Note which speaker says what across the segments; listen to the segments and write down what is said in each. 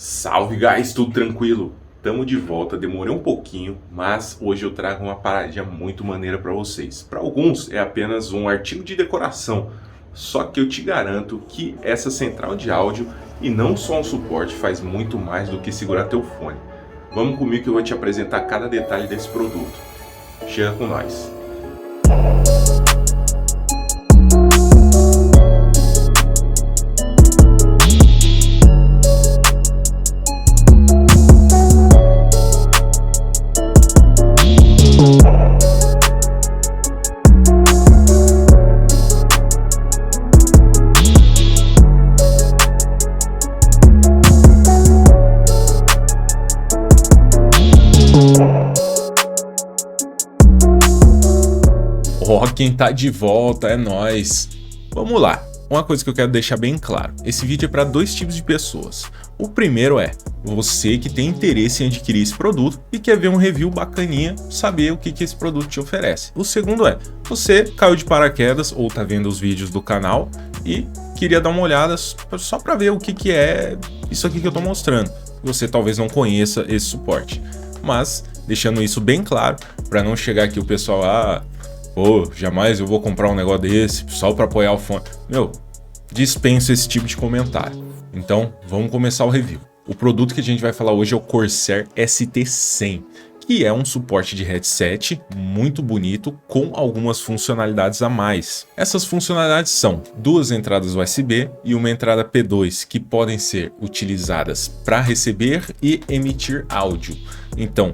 Speaker 1: Salve guys, tudo tranquilo? Tamo de volta, demorei um pouquinho, mas hoje eu trago uma paradinha muito maneira para vocês. Para alguns é apenas um artigo de decoração, só que eu te garanto que essa central de áudio e não só um suporte faz muito mais do que segurar teu fone. Vamos comigo que eu vou te apresentar cada detalhe desse produto. Chega com nós! Ó, quem tá de volta é nós. Vamos lá. Uma coisa que eu quero deixar bem claro. Esse vídeo é para dois tipos de pessoas. O primeiro é você que tem interesse em adquirir esse produto e quer ver um review bacaninha, saber o que esse produto te oferece. O segundo é você caiu de paraquedas ou tá vendo os vídeos do canal e queria dar uma olhada só para ver o que é isso aqui que eu tô mostrando. Você talvez não conheça esse suporte. Mas deixando isso bem claro, para não chegar aqui o pessoal, pô, jamais eu vou comprar um negócio desse só para apoiar o fone. Meu, dispenso esse tipo de comentário. Então, vamos começar o review. O produto que a gente vai falar hoje é o Corsair ST100, que é um suporte de headset muito bonito com algumas funcionalidades a mais. Essas funcionalidades são duas entradas USB e uma entrada P2 que podem ser utilizadas para receber e emitir áudio. Então,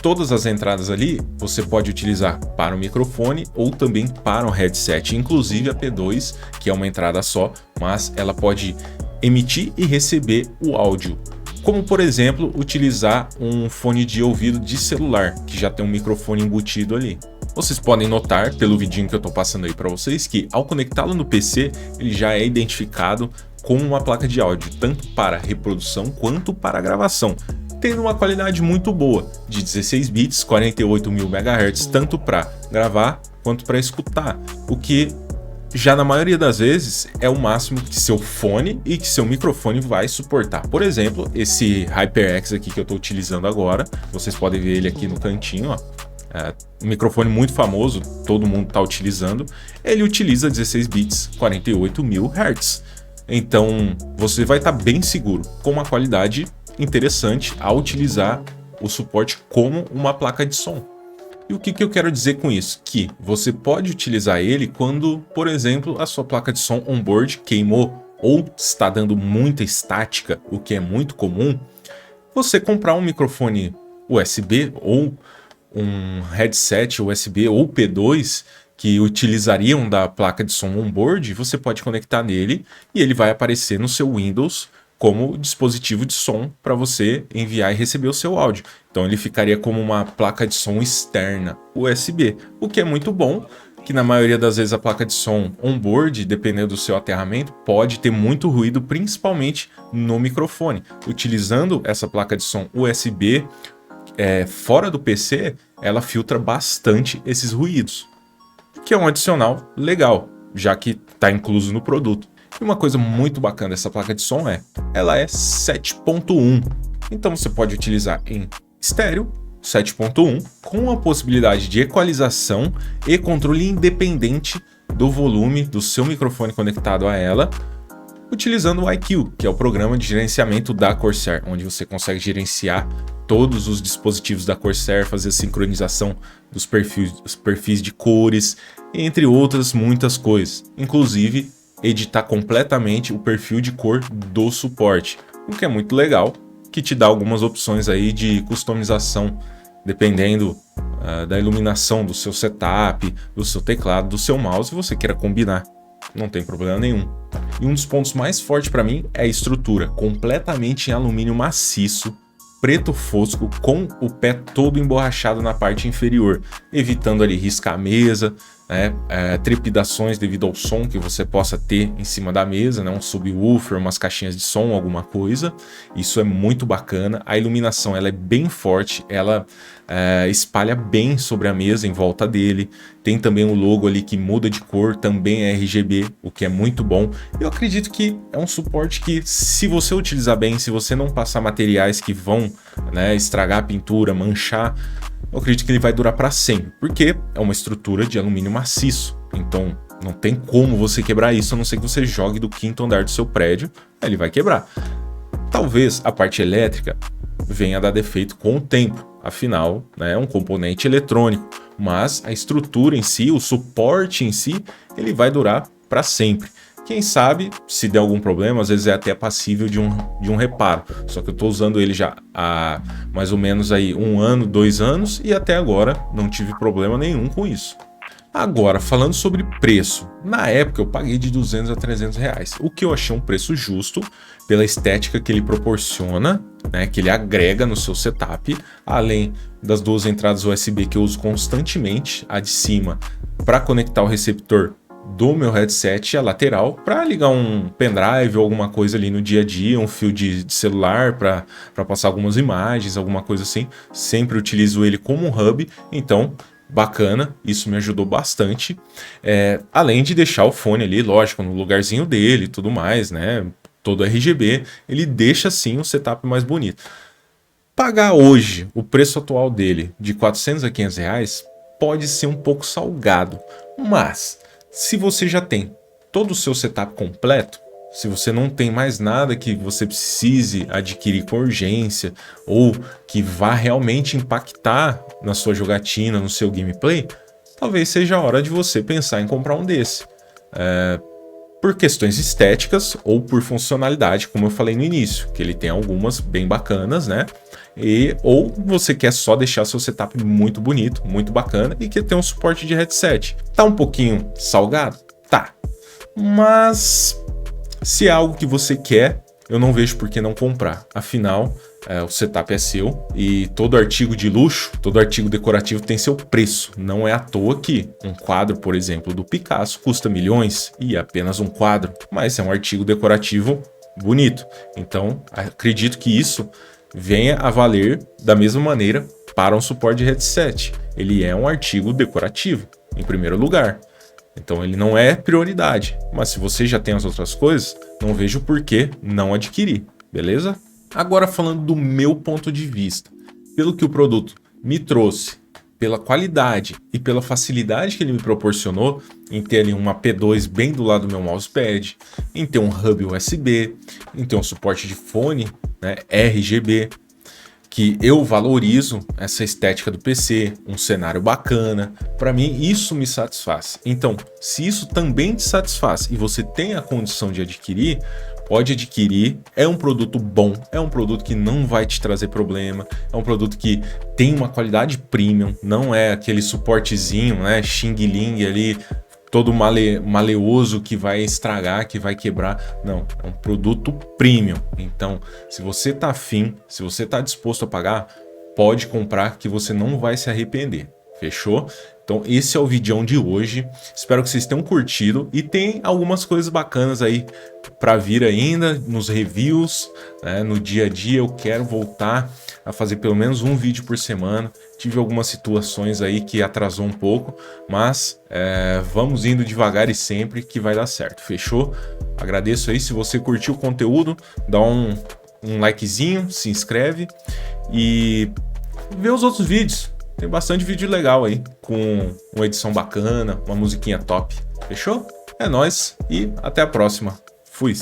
Speaker 1: todas as entradas ali você pode utilizar para o microfone ou também para o headset, inclusive a P2, que é uma entrada só, mas ela pode emitir e receber o áudio. Como, por exemplo, utilizar um fone de ouvido de celular, que já tem um microfone embutido ali. Vocês podem notar, pelo vidinho que eu estou passando aí para vocês, que ao conectá-lo no PC, ele já é identificado como uma placa de áudio, tanto para reprodução quanto para gravação, tendo uma qualidade muito boa, de 16 bits, 48.000 MHz, tanto para gravar quanto para escutar, o que já na maioria das vezes é o máximo que seu fone e que seu microfone vai suportar. Por exemplo, esse HyperX aqui que eu estou utilizando agora, vocês podem ver ele aqui no cantinho, ó. Um microfone muito famoso, todo mundo está utilizando. Ele utiliza 16 bits, 48.000 Hz. Então você vai estar bem seguro, com uma qualidade interessante ao utilizar o suporte como uma placa de som. E o que eu quero dizer com isso? Que você pode utilizar ele quando, por exemplo, a sua placa de som onboard queimou ou está dando muita estática, o que é muito comum. Você comprar um microfone USB ou um headset USB ou P2 que utilizariam da placa de som onboard, você pode conectar nele e ele vai aparecer no seu Windows como dispositivo de som para você enviar e receber o seu áudio. Então ele ficaria como uma placa de som externa USB, o que é muito bom, que na maioria das vezes a placa de som onboard, dependendo do seu aterramento, pode ter muito ruído, principalmente no microfone. Utilizando essa placa de som USB fora do PC, ela filtra bastante esses ruídos, que é um adicional legal, já que está incluso no produto. E uma coisa muito bacana dessa placa de som ela é 7.1, então você pode utilizar em estéreo 7.1 com a possibilidade de equalização e controle independente do volume do seu microfone conectado a ela, utilizando o iQ, que é o programa de gerenciamento da Corsair, onde você consegue gerenciar todos os dispositivos da Corsair, fazer a sincronização dos perfis de cores, entre outras muitas coisas, inclusive editar completamente o perfil de cor do suporte, o que é muito legal, que te dá algumas opções aí de customização, dependendo da iluminação do seu setup, do seu teclado, do seu mouse, se você queira combinar, não tem problema nenhum. E um dos pontos mais fortes para mim é a estrutura, completamente em alumínio maciço, preto fosco, com o pé todo emborrachado na parte inferior, evitando ali riscar a mesa, né, trepidações devido ao som que você possa ter em cima da mesa, né, um subwoofer, umas caixinhas de som, alguma coisa. Isso é muito bacana. A iluminação ela é bem forte, ela espalha bem sobre a mesa em volta dele. Tem também o logo ali que muda de cor, também é RGB, o que é muito bom. Eu acredito que é um suporte que, se você utilizar bem, se você não passar materiais que vão, né, estragar a pintura, manchar, eu acredito que ele vai durar para sempre, porque é uma estrutura de alumínio maciço. Então não tem como você quebrar isso, a não ser que você jogue do 5º andar do seu prédio, aí ele vai quebrar. Talvez a parte elétrica venha a dar defeito com o tempo, afinal, né, é um componente eletrônico, mas a estrutura em si, o suporte em si, ele vai durar para sempre. Quem sabe, se der algum problema, às vezes é até passível de um reparo. Só que eu estou usando ele já há mais ou menos aí 1 ano, 2 anos, e até agora não tive problema nenhum com isso. Agora, falando sobre preço, na época eu paguei de 200 a 300 reais, o que eu achei um preço justo pela estética que ele proporciona, né, que ele agrega no seu setup, além das 2 entradas USB que eu uso constantemente, a de cima para conectar o receptor do meu headset e a lateral para ligar um pendrive ou alguma coisa ali no dia a dia, um fio de celular para passar algumas imagens, alguma coisa assim. Sempre utilizo ele como um hub, então bacana, isso me ajudou bastante. Além de deixar o fone ali, lógico, no lugarzinho dele e tudo mais, né? Todo RGB, ele deixa assim o setup mais bonito. Pagar hoje o preço atual dele de 400 a 500 reais pode ser um pouco salgado, mas se você já tem todo o seu setup completo, se você não tem mais nada que você precise adquirir com urgência ou que vá realmente impactar na sua jogatina, no seu gameplay, talvez seja a hora de você pensar em comprar um desse. Por questões estéticas ou por funcionalidade, como eu falei no início, que ele tem algumas bem bacanas, né? Ou você quer só deixar seu setup muito bonito, muito bacana e quer ter um suporte de headset. Tá um pouquinho salgado? Tá. Mas se é algo que você quer, eu não vejo por que não comprar. Afinal, o setup é seu e todo artigo de luxo, todo artigo decorativo tem seu preço. Não é à toa que um quadro, por exemplo, do Picasso custa milhões e é apenas um quadro, mas é um artigo decorativo bonito. Então, acredito que isso venha a valer da mesma maneira para um suporte de headset. Ele é um artigo decorativo, em primeiro lugar. Então ele não é prioridade, mas se você já tem as outras coisas, não vejo por que não adquirir, beleza? Agora falando do meu ponto de vista, pelo que o produto me trouxe, pela qualidade e pela facilidade que ele me proporcionou em ter ali uma P2 bem do lado do meu mousepad, em ter um hub USB, em ter um suporte de fone, né, RGB, que eu valorizo essa estética do PC, um cenário bacana, para mim isso me satisfaz. Então, se isso também te satisfaz e você tem a condição de adquirir, pode adquirir, é um produto bom, é um produto que não vai te trazer problema, é um produto que tem uma qualidade premium, não é aquele suportezinho, né, xing-ling ali, todo maleoso que vai estragar, que vai quebrar. Não, é um produto premium. Então, se você tá afim, se você tá disposto a pagar, pode comprar que você não vai se arrepender. Fechou? Então esse é o vídeo de hoje, espero que vocês tenham curtido e tem algumas coisas bacanas aí para vir ainda nos reviews, né? No dia a dia eu quero voltar a fazer pelo menos um vídeo por semana. Tive algumas situações aí que atrasou um pouco, mas vamos indo devagar e sempre que vai dar certo, fechou? Agradeço aí, se você curtiu o conteúdo, dá um likezinho, se inscreve e vê os outros vídeos. Tem bastante vídeo legal aí, com uma edição bacana, uma musiquinha top. Fechou? É nóis e até a próxima. Fui!